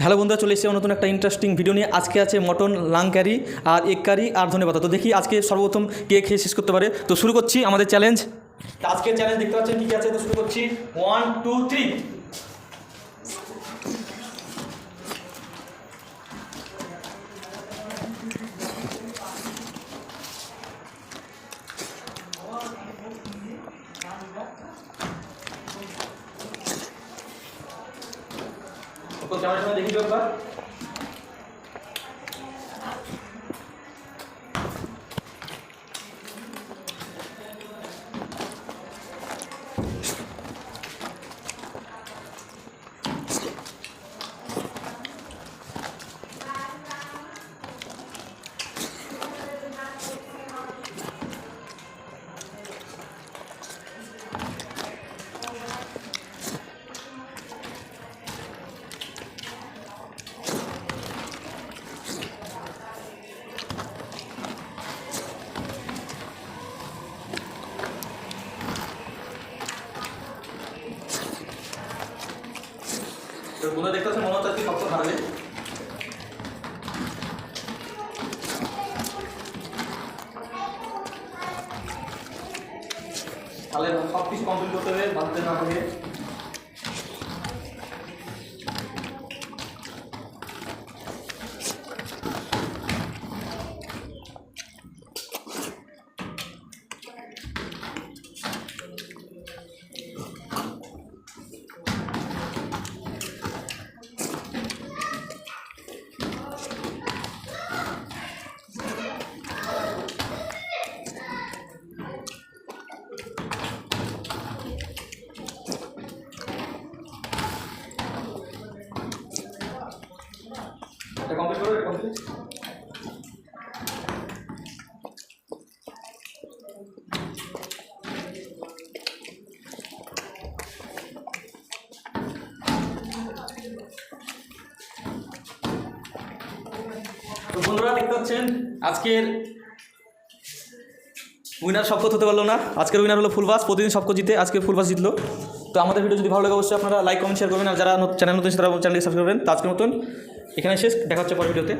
Hello বন্ধুরা, চলে এসেছে নতুন একটা ইন্টারেস্টিং ভিডিও নিয়ে। আজকে আছে মটন, লাং কারি আর এগ কারি আর ধনেপাতা। তো দেখি আজকে সর্বপ্রথম কে খেয়ে শেষ করতে পারে। তো শুরু করছি আমাদের চ্যালেঞ্জ। আজকের চ্যালেঞ্জ দেখতে পাচ্ছেন কী কী আছে। তো শুরু করছি 1 2 3। ক্যামেরার সামনে দেখি একবার। তো বন্ধুরা দেখতে পাচ্ছেন মনে হচ্ছে আজকে শক্ত খাবে। তাহলে সব কিছু কমপ্লিট করতে হবে, ভাবতে না হবে। এটা কমপ্লিট করো, এটা কমপ্লিট। তো বন্ধুরা দেখতে পাচ্ছেন আজকের উইনার শপথ হতে পারলো না। আজকের উইনার হলো ফুলবাস। প্রতিদিন সবকো জিতে, আজকে ফুলবাস জিতলো। তো আমাদের ভিডিও যদি ভালো লাগে অবশ্যই আপনারা লাইক কমেন্ট শেয়ার করবেন। আর যারা চ্যানেল নতুন তারা চ্যানেলটি সাবস্ক্রাইব করবেন। তো আজকের মতন এখানে শেষ, দেখা হচ্ছে পরের ভিডিওতে।